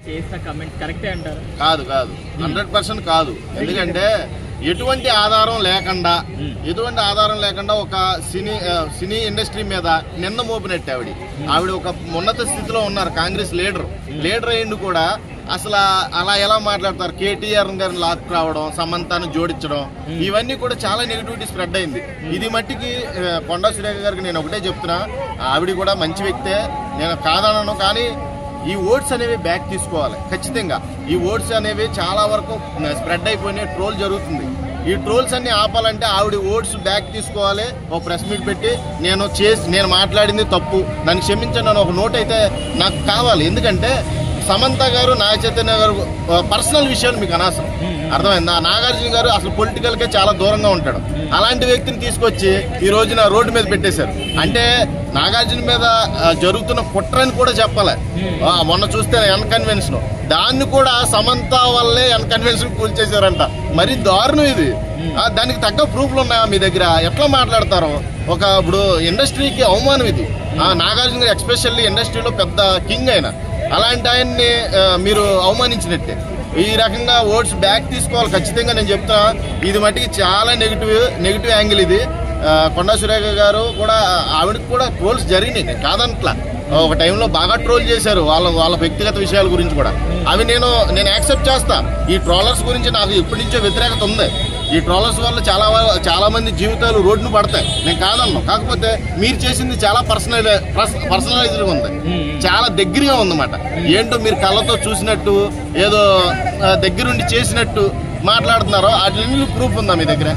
చేసిన కమెంట్ కరెక్టే అంటారు? కాదు, 100% కాదు. ఎందుకంటే ఎటువంటి ఆధారం లేకుండా ఒక సినీ ఇండస్ట్రీ మీద నిన్న మోపినట్టు ఆవిడ ఒక ఉన్నత స్థితిలో ఉన్నారు. కాంగ్రెస్ లీడర్ అయ్యిండు కూడా అసలు అలా ఎలా మాట్లాడతారు? కేటీఆర్ గారిని లాక్ రావడం, సమంతను జోడించడం, ఇవన్నీ కూడా చాలా నెగిటివిటీ స్ప్రెడ్ అయింది. ఇది మట్టికి కొండా సురేఖ గారికి నేను ఒకటే చెప్తున్నా, ఆవిడ కూడా మంచి వ్యక్తే, నేను కాదనను. కానీ ఈ ఓట్స్ అనేవి బ్యాక్ తీసుకోవాలి ఖచ్చితంగా. ఈ ఓట్స్ అనేవి చాలా వరకు స్ప్రెడ్ అయిపోయినాయి, ట్రోల్ జరుగుతుంది. ఈ ట్రోల్స్ అన్ని ఆపాలంటే ఆవిడ ఓట్స్ బ్యాక్ తీసుకోవాలి. ఒక ప్రెస్ మీట్ పెట్టి నేను మాట్లాడింది తప్పు, నన్ను క్షమించండి అని ఒక నోట్ అయితే నాకు కావాలి. ఎందుకంటే సమంత గారు, నాగ చైతన్య గారు పర్సనల్ విషయాలు మీకు అనవసరం, అర్థమైందా? నాగార్జున గారు అసలు పొలిటికల్కే చాలా దూరంగా ఉంటాడు. అలాంటి వ్యక్తిని తీసుకొచ్చి ఈ రోజున రోడ్డు మీద పెట్టేశారు. అంటే నాగార్జున మీద జరుగుతున్న కుట్రని కూడా చెప్పాలి. మొన్న చూస్తే అన్కన్వెన్షన్, దాన్ని కూడా సమంత వల్లే అన్కన్వెన్షన్ కూల్చేశారంట. మరి దారుణం ఇది. దానికి తగ్గ ప్రూఫ్లు ఉన్నాయా మీ దగ్గర? ఎట్లా మాట్లాడతారు? ఇప్పుడు ఇండస్ట్రీకి అవమానం ఇది. నాగార్జున గారు ఎక్స్పెషల్లీ ఇండస్ట్రీలో పెద్ద కింగ్ అయిన అలాంటి ఆయన్ని మీరు అవమానించినట్టే. ఈ రకంగా ఓట్స్ బ్యాక్ తీసుకోవాలి ఖచ్చితంగా. నేను చెప్తా, ఇది మట్టికి చాలా నెగిటివ్ యాంగిల్ ఇది. కొండా సురేఖ గారు కూడా, ఆవిడకి కూడా ట్రోల్స్ జరిగినాయి, నేను కాదనట్లా. ఒక టైంలో బాగా ట్రోల్ చేశారు వాళ్ళ వ్యక్తిగత విషయాల గురించి కూడా. అవి నేను యాక్సెప్ట్ చేస్తా. ఈ ట్రోలర్స్ గురించి నాకు ఎప్పటి నుంచో వ్యతిరేకత ఉంది. ఈ ట్రోలర్స్ వల్ల చాలా మంది జీవితాలు రోడ్డును పడతాయి, నేను కాదన్నా. కాకపోతే మీరు చేసింది చాలా పర్సనలైజ్డ్గా ఉంది, చాలా దగ్గరగా ఉందన్నమాట. ఏంటో మీరు కళ్ళతో చూసినట్టు, ఏదో దగ్గరుండి చేసినట్టు మాట్లాడుతున్నారో వాటిని ప్రూఫ్ ఉందా మీ దగ్గర?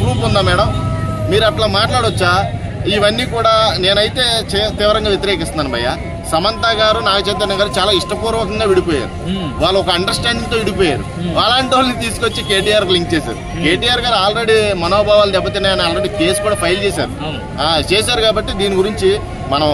ప్రూఫ్ ఉందా మేడం? మీరు అట్లా మాట్లాడొచ్చా? ఇవన్నీ కూడా నేనైతే తీవ్రంగా వ్యతిరేకిస్తున్నాను భయ్య. సమంత గారు, నాగ చైతన్య గారు చాలా ఇష్టపూర్వకంగా విడిపోయారు. వాళ్ళు ఒక అండర్స్టాండింగ్ తో విడిపోయారు. అలాంటి వాళ్ళని తీసుకొచ్చి కేటీఆర్ లింక్ చేశారు. కేటీఆర్ గారు ఆల్రెడీ మనోభావాలు దెబ్బతిన్నాయని ఆల్రెడీ కేసు కూడా ఫైల్ చేశారు. కాబట్టి దీని గురించి మనం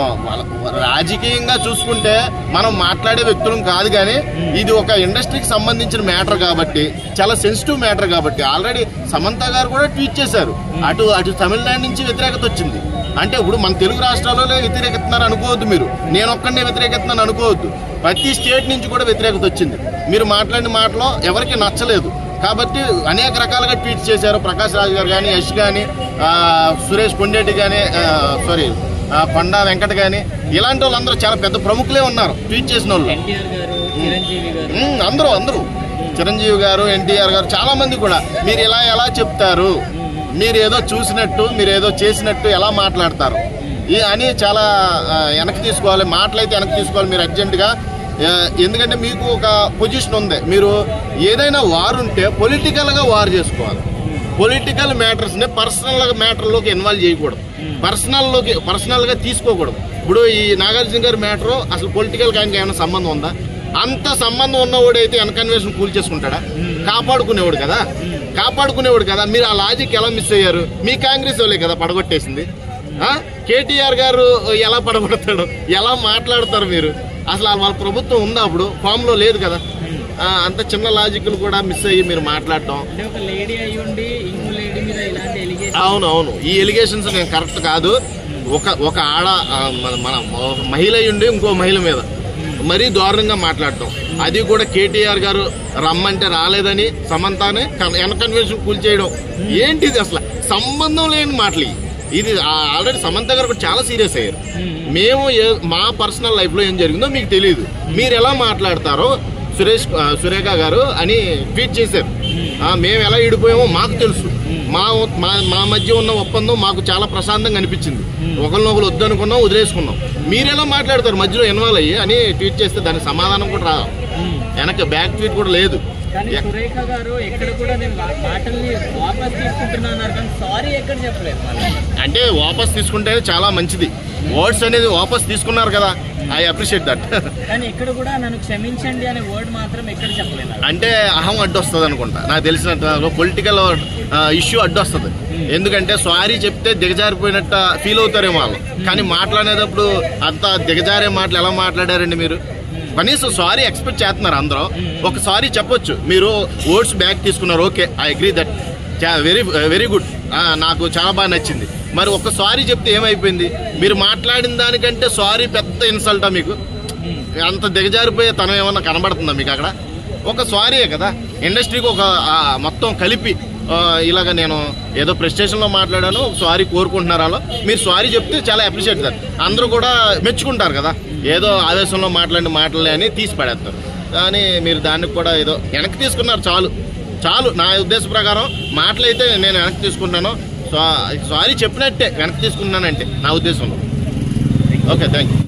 రాజకీయంగా చూసుకుంటే మనం మాట్లాడే వ్యక్తులం కాదు. కానీ ఇది ఒక ఇండస్ట్రీకి సంబంధించిన మ్యాటర్ కాబట్టి, చాలా సెన్సిటివ్ మ్యాటర్ కాబట్టి ఆల్రెడీ సమంత గారు కూడా ట్వీట్ చేశారు. అటు తమిళనాడు నుంచి వ్యతిరేకత వచ్చింది. అంటే ఇప్పుడు మన తెలుగు రాష్ట్రాలలో వ్యతిరేకిస్తున్నారు అనుకోవద్దు, మీరు నేను ఒక్కడే వ్యతిరేకిస్తున్నాను అనుకోవద్దు. ప్రతి స్టేట్ నుంచి కూడా వ్యతిరేకత వచ్చింది. మీరు మాట్లాడిన మాటలో ఎవరికి నచ్చలేదు కాబట్టి అనేక రకాలుగా ట్వీట్ చేశారు. ప్రకాష్ రాజ్ గారు కానీ, యష్ కానీ, సురేష్ కొండేటి కానీ, కొండా వెంకట కానీ, ఇలాంటి వాళ్ళందరూ చాలా పెద్ద ప్రముఖులే ఉన్నారు ట్వీట్ చేసిన వాళ్ళు. అందరూ చిరంజీవి గారు, ఎన్టీఆర్ గారు, చాలా మంది కూడా. మీరు ఎలా చెప్తారు? మీరు ఏదో చూసినట్టు, మీరు ఏదో చేసినట్టు ఎలా మాట్లాడతారు అని చాలా వెనక్కి తీసుకోవాలి. మాటలైతే వెనక్కి తీసుకోవాలి మీరు అర్జెంటుగా. ఎందుకంటే మీకు ఒక పొజిషన్ ఉంది. మీరు ఏదైనా వార్ ఉంటే పొలిటికల్గా వార్ చేసుకోవాలి. పొలిటికల్ మ్యాటర్స్ని పర్సనల్ మ్యాటర్లోకి ఇన్వాల్వ్ చేయకూడదు, పర్సనల్గా తీసుకోకూడదు. ఇప్పుడు ఈ నాగార్జున గారి మ్యాటర్ అసలు పొలిటికల్ ఆయనకి ఏమైనా సంబంధం ఉందా? అంత సంబంధం ఉన్నవాడైతే ఎన్కన్వెన్షన్ కూల్ చేసుకుంటాడా? కాపాడుకునేవాడు కదా. మీరు ఆ లాజిక్ ఎలా మిస్ అయ్యారు? మీ కాంగ్రెస్ వాళ్ళే కదా పడగొట్టేసింది. కేటీఆర్ గారు ఎలా పడగొడతాడు? ఎలా మాట్లాడతారు మీరు? అసలు వాళ్ళ ప్రభుత్వం ఉందా? అప్పుడు ఫామ్ లో లేదు కదా. అంత చిన్న లాజిక్లు కూడా మిస్ అయ్యి మీరు మాట్లాడటం. అవును, ఈ ఎలిగేషన్స్ నేను కరెక్ట్ కాదు. ఒక మన మహిళ ఉండి ఇంకో మహిళ మీద మరీ దారుణంగా మాట్లాడటం, అది కూడా కేటీఆర్ గారు రమ్మంటే రాలేదని సమంతానే ఎన్కన్వెన్షన్ కూల్చేయడం, ఏంటిది? అసలు సంబంధం లేని మాటలు. ఇది ఆల్రెడీ సమంత గారు కూడా చాలా సీరియస్ అయ్యారు. మేము మా పర్సనల్ లైఫ్ లో ఏం జరిగిందో మీకు తెలియదు, మీరు ఎలా మాట్లాడతారో సురేఖ గారు అని ట్వీట్ చేశారు. మేము ఎలా విడిపోయామో మాకు తెలుసు. మా మధ్య ఉన్న ఒప్పందం మాకు చాలా ప్రశాంతంగా అనిపించింది. ఒకరినొకరు వద్దనుకున్నాం, వదిలేసుకున్నాం. మీరెలా మాట్లాడతారు మధ్యలో ఇన్వాల్వ్ అయ్యి అని ట్వీట్ చేస్తే దానికి సమాధానం కూడా రా, వెనక బ్యాక్ ట్వీట్ కూడా లేదు. సురేఖ గారు ఎక్కడ కూడా నేను మాటల్ని వాపస్ తీసుకుంటున్నాను కానీ సారీ ఎక్కడ చెప్పలేదు. అంటే వాపస్ తీసుకుంటేనే చాలా మంచిది. వర్డ్స్ అనేది వాపస్ తీసుకున్నారు కదా, ఐ అప్రిషియేట్ దట్. కానీ ఎక్కడ కూడా నన్ను క్షమించండి అనే వర్డ్ మాత్రం ఎక్కడ చెప్పలేదు. అంటే అహం అడ్డొస్తుంది అనుకుంటా, నాకు తెలిసినట్టు పొలిటికల్ ఇష్యూ అడ్డొస్తుంది. ఎందుకంటే సారీ చెప్తే దిగజారిపోయినట్టు ఫీల్ అవుతారేమో వాళ్ళు. కానీ మాట్లాడేటప్పుడు అంత దిగజారే మాటలు ఎలా మాట్లాడారండి మీరు? కనీసం సారీ ఎక్స్పెక్ట్ చేస్తున్నారు అందరూ. ఒక సారీ చెప్పొచ్చు, మీరు వర్డ్స్ బ్యాక్ తీసుకున్నారు, okay, I agree that, very good, నాకు చాలా బాగా నచ్చింది. మరి ఒక సారీ చెప్తే ఏమైపోయింది? మీరు మాట్లాడిన దానికంటే సారీ పెద్ద ఇన్సల్టా మీకు? అంత దిగజారిపోయే తనం ఏమన్నా కనబడుతుందా మీకు అక్కడ? ఒక సారీయే కదా, ఇండస్ట్రీకి ఒక మొత్తం కలిపి ఇలాగ నేను ఏదో ప్రెస్టేషన్లో మాట్లాడాను, సారీ కోరుకుంటున్నారు. అలా మీరు సారీ చెప్తే చాలా అప్రిషియేట్ సార్, అందరూ కూడా మెచ్చుకుంటారు కదా. ఏదో ఆవేశంలో మాట్లాడిన మాటలే అని తీసి పడేస్తారు. కానీ మీరు దానికి కూడా ఏదో వెనక్కి తీసుకున్నారు. చాలు నా ఉద్దేశ ప్రకారం మాటలైతే నేను వెనక్కి తీసుకుంటాను. సారీ చెప్పినట్టే వెనక్కి తీసుకున్నానంటే నా ఉద్దేశంలో. Okay, thank you.